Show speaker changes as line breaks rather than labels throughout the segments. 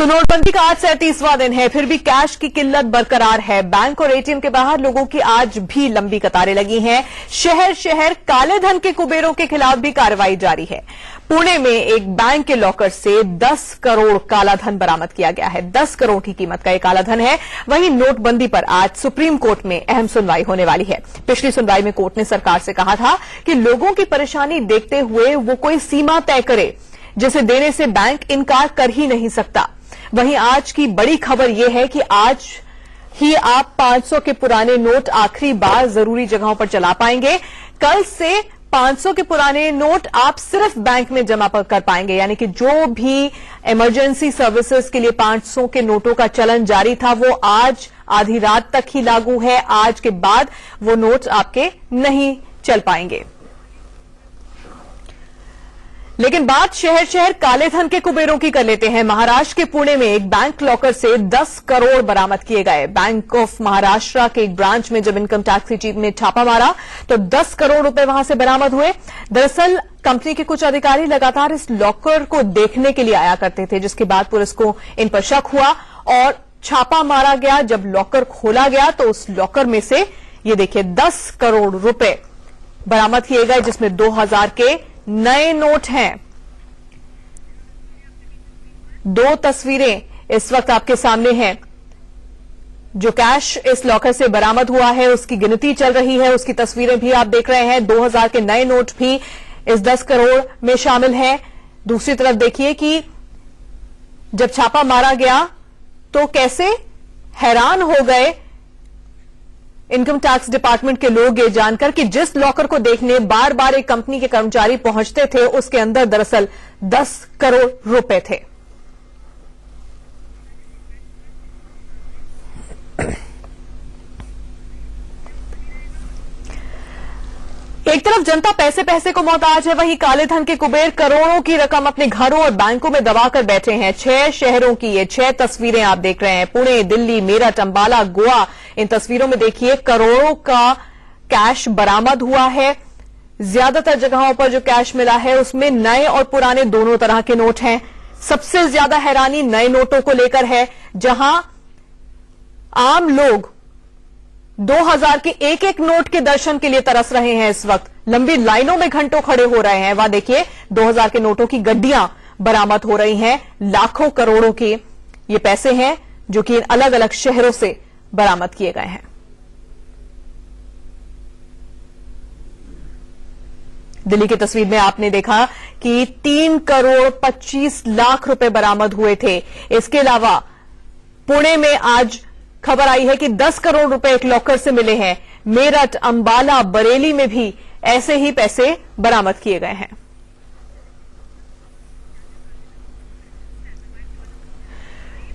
तो नोटबंदी का आज 37वां दिन है, फिर भी कैश की किल्लत बरकरार है। बैंक और एटीएम के बाहर लोगों की आज भी लंबी कतारें लगी हैं। शहर शहर काले धन के कुबेरों के खिलाफ भी कार्रवाई जारी है। पुणे में एक बैंक के लॉकर से 10 करोड़ काला धन बरामद किया गया है। 10 करोड़ की कीमत का यह काला धन है। वहीं नोटबंदी पर आज सुप्रीम कोर्ट में अहम सुनवाई होने वाली है। पिछली सुनवाई में कोर्ट ने सरकार से कहा था कि लोगों की परेशानी देखते हुए वो कोई सीमा तय करे जिसे देने से बैंक इनकार कर ही नहीं सकता। वहीं आज की बड़ी खबर यह है कि आज ही आप 500 के पुराने नोट आखिरी बार जरूरी जगहों पर चला पाएंगे। कल से 500 के पुराने नोट आप सिर्फ बैंक में जमा कर पाएंगे, यानी कि जो भी इमरजेंसी सर्विसेज के लिए 500 के नोटों का चलन जारी था वो आज आधी रात तक ही लागू है। आज के बाद वो नोट आपके नहीं चल पाएंगे। लेकिन बात शहर शहर काले धन के कुबेरों की कर लेते हैं। महाराष्ट्र के पुणे में एक बैंक लॉकर से 10 करोड़ बरामद किए गए। बैंक ऑफ महाराष्ट्र के एक ब्रांच में जब इनकम टैक्स की टीम ने छापा मारा तो 10 करोड़ रुपए वहां से बरामद हुए। दरअसल कंपनी के कुछ अधिकारी लगातार इस लॉकर को देखने के लिए आया करते थे, जिसके बाद पुलिस को इन पर शक हुआ और छापा मारा गया। जब लॉकर खोला गया तो उस लॉकर में से ये देखिए 10 करोड़ रुपए बरामद किए गए, जिसमें 2000 के नए नोट हैं। 2 तस्वीरें इस वक्त आपके सामने हैं। जो कैश इस लॉकर से बरामद हुआ है उसकी गिनती चल रही है, उसकी तस्वीरें भी आप देख रहे हैं। 2000 के नए नोट भी इस 10 करोड़ में शामिल हैं। दूसरी तरफ देखिए कि जब छापा मारा गया तो कैसे हैरान हो गए इनकम टैक्स डिपार्टमेंट के लोग ये जानकर कि जिस लॉकर को देखने बार बार एक कंपनी के कर्मचारी पहुंचते थे उसके अंदर दरअसल 10 करोड़ रुपए थे। एक तरफ जनता पैसे पैसे को मोहताज है, वहीं काले धन के कुबेर करोड़ों की रकम अपने घरों और बैंकों में दबाकर बैठे हैं। 6 शहरों की ये 6 तस्वीरें आप देख रहे हैं। पुणे, दिल्ली, मेरठ, अंबाला, गोवा। इन तस्वीरों में देखिए करोड़ों का कैश बरामद हुआ है। ज्यादातर जगहों पर जो कैश मिला है उसमें नए और पुराने दोनों तरह के नोट हैं। सबसे ज्यादा हैरानी नए नोटों को लेकर है, जहां आम लोग 2000 के एक एक नोट के दर्शन के लिए तरस रहे हैं। इस वक्त लंबी लाइनों में घंटों खड़े हो रहे हैं। वहां देखिए 2000 के नोटों की गड्डियां बरामद हो रही हैं। लाखों करोड़ों के ये पैसे हैं जो कि अलग अलग शहरों से बरामद किए गए हैं। दिल्ली की तस्वीर में आपने देखा कि 3 करोड़ 25 लाख रुपए बरामद हुए थे। इसके अलावा पुणे में आज खबर आई है कि 10 करोड़ रुपए एक लॉकर से मिले हैं। मेरठ, अंबाला, बरेली में भी ऐसे ही पैसे बरामद किए गए हैं।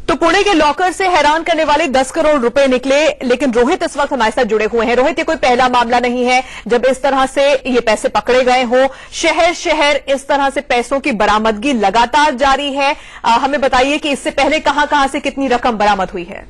तो पुणे के लॉकर से हैरान करने वाले 10 करोड़ रुपए निकले। लेकिन रोहित इस वक्त हमारे साथ जुड़े हुए हैं। रोहित, ये कोई पहला मामला नहीं है जब इस तरह से ये पैसे पकड़े गए हो। शहर शहर इस तरह से पैसों की बरामदगी लगातार जारी है। हमें बताइए कि इससे पहले कहां से कितनी रकम बरामद हुई है।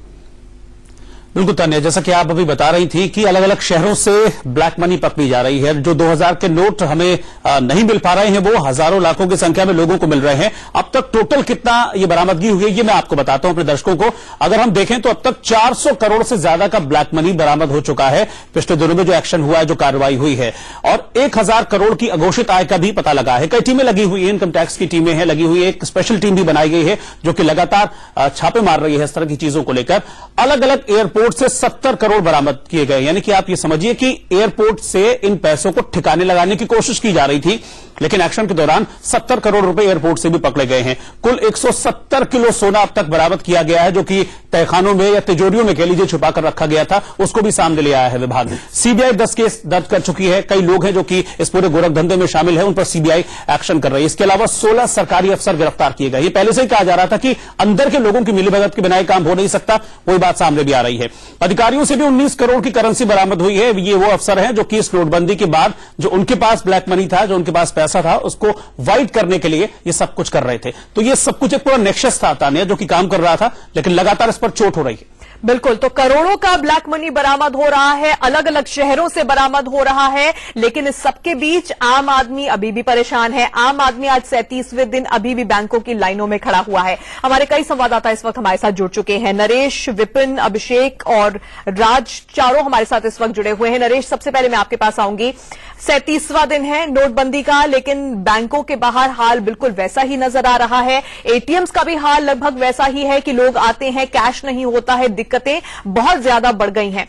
बिल्कुल तान्या, जैसा कि आप अभी बता रही थी कि अलग अलग शहरों से ब्लैक मनी पकड़ी जा रही है। जो 2000 के नोट हमें नहीं मिल पा रहे हैं वो हजारों लाखों की संख्या में लोगों को मिल रहे हैं। अब तक टोटल कितना ये बरामदगी हुई है ये मैं आपको बताता हूं अपने दर्शकों को। अगर हम देखें तो अब तक 400 करोड़ से ज्यादा का ब्लैक मनी बरामद हो चुका है। पिछले दिनों में जो एक्शन हुआ है, जो कार्रवाई हुई है, और 1000 करोड़ की अघोषित आय का भी पता लगा है। कई टीमें लगी हुई है, इनकम टैक्स की टीमें हैं लगी हुई है। एक स्पेशल टीम भी बनाई गई है जो कि लगातार छापे मार रही है इस तरह की चीजों को लेकर। अलग अलग एयरपोर्ट से 70 करोड़ बरामद किए गए, यानी कि आप ये समझिए कि एयरपोर्ट से इन पैसों को ठिकाने लगाने की कोशिश की जा रही थी। लेकिन एक्शन के दौरान 70 करोड़ रुपए एयरपोर्ट से भी पकड़े गए हैं। कुल 170 किलो सोना अब तक बरामद किया गया है, जो कि तहखानों में या तिजोरियों में कह लीजिए छुपाकर रखा गया था, उसको भी सामने ले आया है विभाग। सीबीआई 10 केस दर्ज कर चुकी है। कई लोग हैं जो कि इस पूरे गोरख धंधे में शामिल है, उन पर सीबीआई एक्शन कर रही है। इसके अलावा 16 सरकारी अफसर गिरफ्तार किए गए। ये पहले से ही कहा जा रहा था कि अंदर के लोगों की मिलीभगत के बिना काम हो नहीं सकता, वही बात सामने भी आ रही है। अधिकारियों से भी 19 करोड़ की करेंसी बरामद हुई है। ये वो अफसर हैं जो कि इस नोटबंदी के बाद जो उनके पास ब्लैक मनी था, जो उनके पास पैसा था, उसको वाइट करने के लिए ये सब कुछ कर रहे थे। तो ये सब कुछ एक पूरा नेक्सस था तान्या, जो कि काम कर रहा था, लेकिन लगातार इस पर चोट हो रही है।
बिल्कुल, तो करोड़ों का ब्लैक मनी बरामद हो रहा है, अलग अलग शहरों से बरामद हो रहा है, लेकिन इस सबके बीच आम आदमी अभी भी परेशान है। आम आदमी आज 37वें दिन अभी भी बैंकों की लाइनों में खड़ा हुआ है। हमारे कई संवाददाता इस वक्त हमारे साथ जुड़ चुके हैं। नरेश, विपिन, अभिषेक और राज, चारों हमारे साथ इस वक्त जुड़े हुए हैं। नरेश, सबसे पहले मैं आपके पास आऊंगी। 37वां दिन है नोटबंदी का, लेकिन बैंकों के बाहर हाल बिल्कुल वैसा ही नजर आ रहा है। एटीएम्स का भी हाल लगभग वैसा ही है कि लोग आते हैं, कैश नहीं होता है, दिक्कतें बहुत ज्यादा बढ़ गई हैं।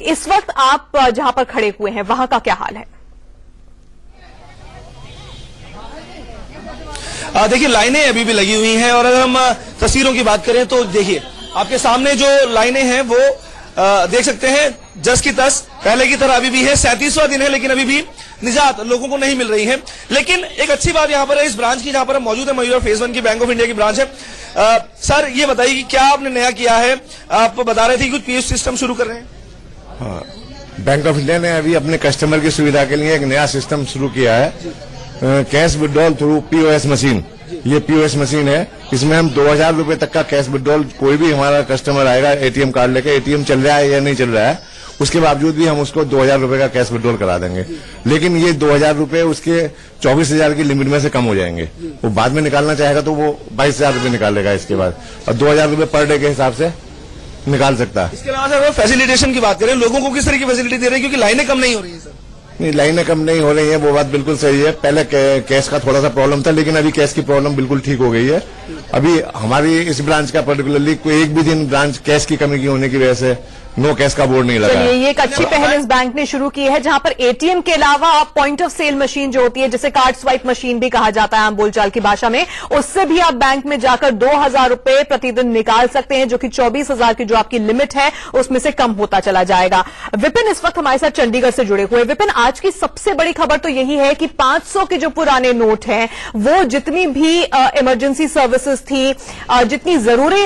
इस वक्त आप जहां पर खड़े हुए हैं वहां का क्या हाल है?
देखिए, लाइनें अभी भी लगी हुई हैं और अगर हम तस्वीरों की बात करें तो देखिए आपके सामने जो लाइनें हैं वो देख सकते हैं जस की तस पहले की तरह अभी भी है। 37वां दिन है लेकिन अभी भी निजात लोगों को नहीं मिल रही है। लेकिन एक अच्छी बात यहां पर है इस ब्रांच की, जहां पर हम मौजूद है, मयूर फेज 1 की बैंक ऑफ इंडिया की ब्रांच है। सर, ये बताइए कि क्या आपने नया किया है? आप बता रहे थे कि कुछ पीओएस सिस्टम शुरू कर रहे हैं।
हाँ, बैंक ऑफ इंडिया ने अभी अपने कस्टमर की सुविधा के लिए एक नया सिस्टम शुरू किया है, cash withdrawal through POS machine. ये पीओएस मशीन है, इसमें हम 2000 रुपए तक का कैश विड्रॉल, कोई भी हमारा कस्टमर आएगा एटीएम कार्ड लेके, एटीएम चल रहा है या नहीं चल रहा है, उसके बावजूद भी हम उसको 2000 रुपए का कैश विड्रॉल करा देंगे। लेकिन ये 2000 रुपए उसके 24,000 की लिमिट में से कम हो जाएंगे। वो बाद में निकालना चाहेगा तो वो 22,000 रुपए निकालेगा इसके बाद, और 2000 रुपए पर डे के हिसाब से निकाल सकता है।
इसके अलावा सर फैसिलिटेशन की बात करें, लोगों को किस तरह की फैसिलिटी दे रहे हैं, क्योंकि लाइनें कम नहीं हो रही है सर?
नहीं, लाइनें कम नहीं हो रही है, वो बात बिल्कुल सही है। पहले कैश का थोड़ा सा प्रॉब्लम था, लेकिन अभी कैश की प्रॉब्लम बिल्कुल ठीक हो गई है। अभी हमारी इस ब्रांच का पर्टिकुलरली कोई एक भी दिन ब्रांच कैश की कमी की होने की वजह से नो कैश का बोर्ड नहीं लगा है।
ये एक अच्छी पहल इस बैंक ने शुरू की है, जहां पर एटीएम के अलावा आप पॉइंट ऑफ सेल मशीन जो होती है, जिसे कार्ड स्वाइप मशीन भी कहा जाता है आम बोलचाल की भाषा में, उससे भी आप बैंक में जाकर 2000 रुपए प्रतिदिन निकाल सकते हैं, जो कि 24,000 की जो आपकी लिमिट है उसमें से कम होता चला जाएगा। विपिन इस वक्त हमारे साथ चंडीगढ़ से जुड़े हुए। विपिन, आज की सबसे बड़ी खबर तो यही है कि 500 के जो पुराने नोट हैं, वो जितनी भी इमरजेंसी सर्विसेज थी, जितनी जरूरी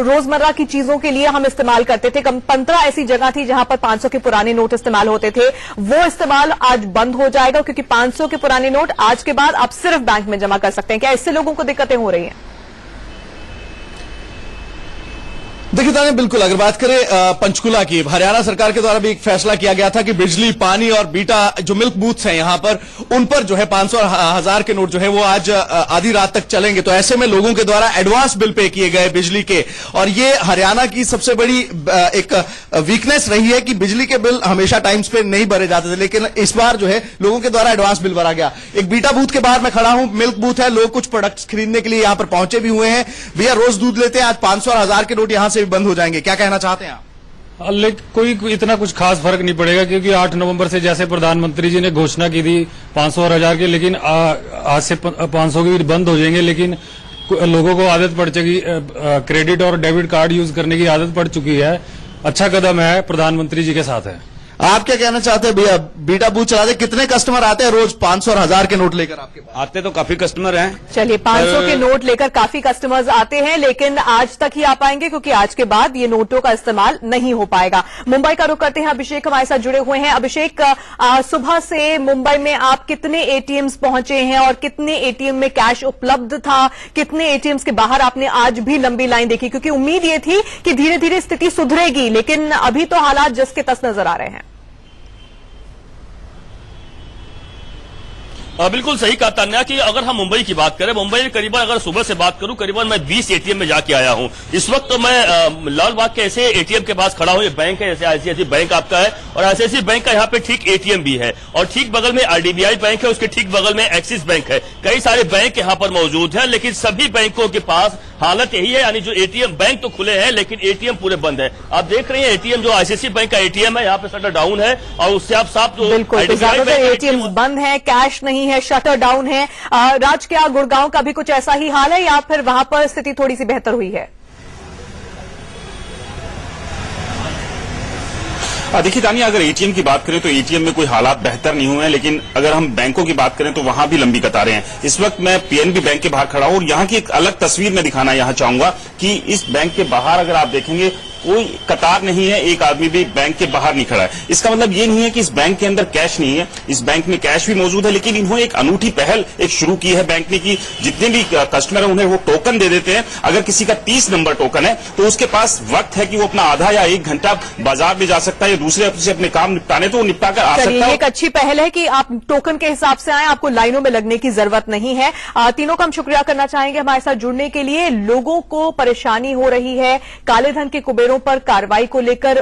रोजमर्रा की चीजों के लिए हम इस्तेमाल करते थे, 15 ऐसी जगह थी जहां पर 500 के पुराने नोट इस्तेमाल होते थे, वो इस्तेमाल आज बंद हो जाएगा, क्योंकि 500 के पुराने नोट आज के बाद आप सिर्फ बैंक में जमा कर सकते हैं। क्या इससे लोगों को दिक्कतें हो रही हैं?
देखिए ताने, बिल्कुल अगर बात करें पंचकुला की, हरियाणा सरकार के द्वारा भी एक फैसला किया गया था कि बिजली, पानी और बीटा जो मिल्क बूथ्स हैं यहां पर, उन पर जो है 500 और 1000 के नोट जो है वो आज आधी रात तक चलेंगे। तो ऐसे में लोगों के द्वारा एडवांस बिल पे किए गए बिजली के, और ये हरियाणा की सबसे बड़ी एक वीकनेस रही है कि बिजली के बिल हमेशा टाइम्स पे नहीं भरे जाते थे, लेकिन इस बार जो है लोगों के द्वारा एडवांस बिल भरा गया। एक बीटा बूथ के बाहर मैं खड़ा हूं, मिल्क बूथ है, लोग कुछ प्रोडक्ट्स खरीदने के लिए यहां पर पहुंचे भी हुए हैं। भैया, रोज दूध लेते हैं, आज 500 और 1000 के नोट यहां से बंद हो जाएंगे, क्या कहना चाहते हैं आप?
लेकिन कोई इतना कुछ खास फर्क नहीं पड़ेगा, क्योंकि 8 नवंबर से जैसे प्रधानमंत्री जी ने घोषणा की थी 500 और 1000 की, लेकिन आज से 500 के भी बंद हो जाएंगे। लेकिन लोगों को आदत पड़ चुकी, क्रेडिट और डेबिट कार्ड यूज करने की आदत पड़ चुकी है। अच्छा कदम है, प्रधानमंत्री जी के साथ है।
आप क्या कहना चाहते हैं भैया? बीटा बूथ चलाते, कितने कस्टमर आते हैं रोज 500 और 1000 के नोट लेकर आपके पास?
आते तो काफी कस्टमर हैं।
चलिए, 500 के नोट लेकर काफी कस्टमर्स आते हैं, लेकिन आज तक ही आ पाएंगे, क्योंकि आज के बाद ये नोटों का इस्तेमाल नहीं हो पाएगा। मुंबई का रुख करते हैं, अभिषेक हमारे साथ जुड़े हुए हैं। अभिषेक, सुबह से मुंबई में आप कितने एटीएम्स पहुंचे हैं और कितने एटीएम में कैश उपलब्ध था? कितने एटीएम्स के बाहर आपने आज भी लंबी लाइन देखी? क्योंकि उम्मीद ये थी कि धीरे धीरे स्थिति सुधरेगी, लेकिन अभी तो हालात जस के तस नजर आ रहे हैं।
बिल्कुल सही कहा तान्या कि अगर हम मुंबई की बात करें, मुंबई में करीबन अगर सुबह से बात करूं, करीबन मैं 20 एटीएम में जाके आया हूं। इस वक्त तो मैं लाल बाग के ऐसे एटीएम के पास खड़ा हूं। ये बैंक है, जैसे आईसीआईसी बैंक आपका है, और आईसीआईसी बैंक का यहाँ पे ठीक एटीएम भी है, और ठीक बगल में आरडीबीआई बैंक है, उसके ठीक बगल में एक्सिस बैंक है। कई सारे बैंक यहाँ पर मौजूद है, लेकिन सभी बैंकों के पास हालत यही है, यानी जो एटीएम, बैंक तो खुले हैं लेकिन एटीएम पूरे बंद है। आप देख रहे हैं एटीएम, जो आईसीआईसी बैंक का एटीएम है, यहाँ पे शटर डाउन है, और उससे आप साफ
एटीएम बंद है, कैश नहीं है, शटर डाउन है। राज, क्या गुड़गांव का भी कुछ ऐसा ही हाल है, या फिर वहां पर स्थिति थोड़ी सी बेहतर हुई है?
देखिए तानिया, अगर एटीएम की बात करें तो एटीएम में कोई हालात बेहतर नहीं हुए हैं, लेकिन अगर हम बैंकों की बात करें तो वहां भी लंबी कतारें हैं। इस वक्त मैं पीएनबी बैंक के बाहर खड़ा हूं और यहां की एक अलग तस्वीर मैं दिखाना यहां चाहूंगा कि इस बैंक के बाहर अगर आप देखेंगे कोई कतार नहीं है, एक आदमी भी बैंक के बाहर नहीं खड़ा है। इसका मतलब ये नहीं है कि इस बैंक के अंदर कैश नहीं है, इस बैंक में कैश भी मौजूद है, लेकिन इन्होंने एक अनूठी पहल एक शुरू की है बैंक ने कि जितने भी कस्टमर है उन्हें वो टोकन दे देते हैं। अगर किसी का 30 नंबर टोकन है तो उसके पास वक्त है कि वो अपना आधा या 1 घंटा बाजार में जा सकता है या दूसरे से अपने काम निपटाने तो वो निपटा कर आ सकता
चलिए,
है।
एक अच्छी पहल है कि आप टोकन के हिसाब से आए, आपको लाइनों में लगने की जरूरत नहीं है। तीनों का हम शुक्रिया करना चाहेंगे हमारे साथ जुड़ने के लिए। लोगों को परेशानी हो रही है, काले धन के कुबेरों पर कार्रवाई को लेकर